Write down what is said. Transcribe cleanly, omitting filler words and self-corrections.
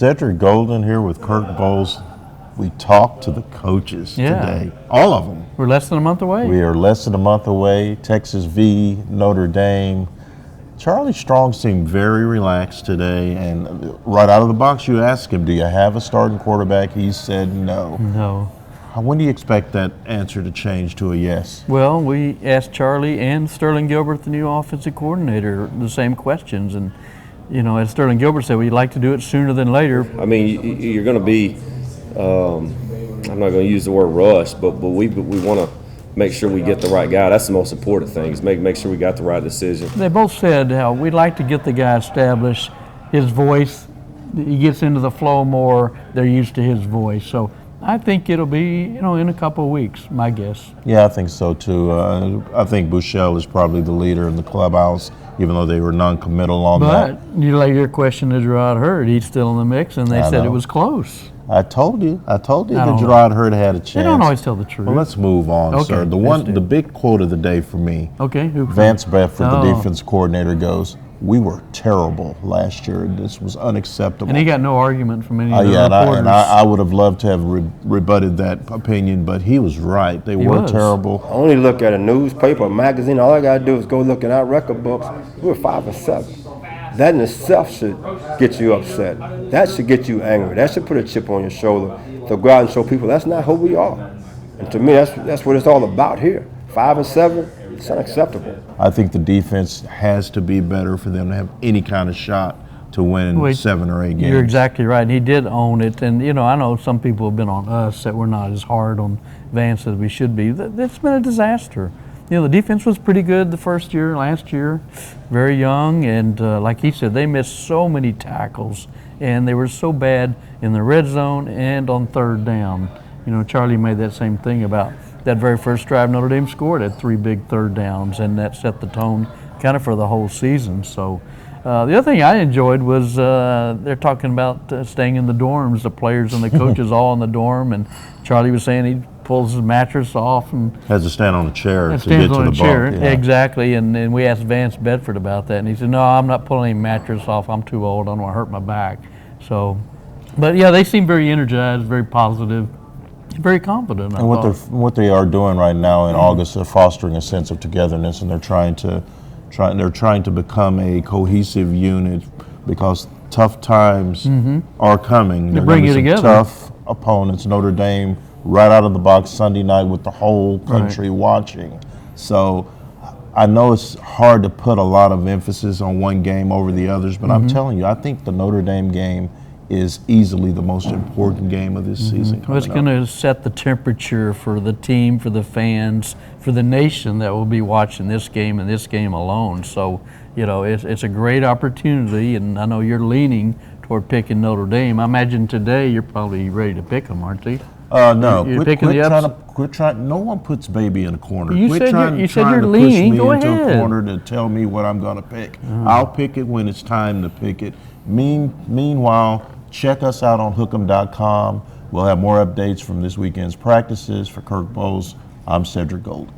Cedric Golden here with Kirk Bohls. We talked to the coaches today, all of them. We're less than a month away. We are less than a month away. Texas v. Notre Dame. Charlie Strong seemed very relaxed today, and right out of the box you asked him, do you have a starting quarterback? He said no. No. When do you expect that answer to change to a yes? Well, we asked Charlie and Sterlin Gilbert, the new offensive coordinator, the same questions, and as Sterlin Gilbert said, we'd like to do it sooner than later. I mean, you're going to be, I'm not going to use the word rush, but we want to make sure we get the right guy. That's the most important thing, is make sure we got the right decision. They both said how we'd like to get the guy established, his voice, he gets into the flow more, they're used to his voice. So I think it'll be, in a couple of weeks, my guess. Yeah, I think so too. I think Bouchel is probably the leader in the clubhouse, even though they were non-committal on that. But your question to Gerard Hurd, he's still in the mix, and they said it was close. I told you that Gerard Hurd had a chance. They don't always tell the truth. Well, let's move on, okay, sir. The big quote of the day for me. Okay, Vance Bedford, the defense coordinator, goes, "We were terrible last year. This was unacceptable." And he got no argument from any of the reporters. I would have loved to have rebutted that opinion, but he was right. They were terrible. I only look at a newspaper, a magazine. All I got to do is go look in our record books. We're 5-7. That in itself should get you upset. That should get you angry. That should put a chip on your shoulder to go out and show people that's not who we are. And to me, that's what it's all about here. 5-7. It's unacceptable. I think the defense has to be better for them to have any kind of shot to win 7 or 8 games. You're exactly right. He did own it. And, I know some people have been on us that we're not as hard on Vance as we should be. It's been a disaster. The defense was pretty good the first year, last year, very young. And like he said, they missed so many tackles. And they were so bad in the red zone and on third down. Charlie made that same thing about that very first drive Notre Dame scored, had 3 big third downs, and that set the tone kind of for the whole season. So the other thing I enjoyed was they're talking about staying in the dorms, the players and the coaches all in the dorm, and Charlie was saying he pulls his mattress off and has to stand on a chair to get stands to on the a chair. bunk. Yeah. Exactly, and we asked Vance Bedford about that, and he said, "No, I'm not pulling any mattress off. I'm too old. I don't want to hurt my back." So, but yeah, they seem very energized, very positive. Very confident. And what they are doing right now in August, they're fostering a sense of togetherness, and they're trying to become a cohesive unit, because tough times are coming. They're bringing it together. Tough opponents. Notre Dame right out of the box Sunday night with the whole country watching. So I know it's hard to put a lot of emphasis on one game over the others, but I'm telling you, I think the Notre Dame game is easily the most important game of this season. Well, it's going to set the temperature for the team, for the fans, for the nation that will be watching this game and this game alone. So, it's a great opportunity, and I know you're leaning toward picking Notre Dame. I imagine today you're probably ready to pick them, aren't you? No. You're picking the ups? Quit trying. No one puts baby in a corner. You said you're leaning. Go ahead. Push me into a corner to tell me what I'm going to pick. I'll pick it when it's time to pick it. Meanwhile, check us out on hookem.com. We'll have more updates from this weekend's practices. For Kirk Bohls, I'm Cedric Golden.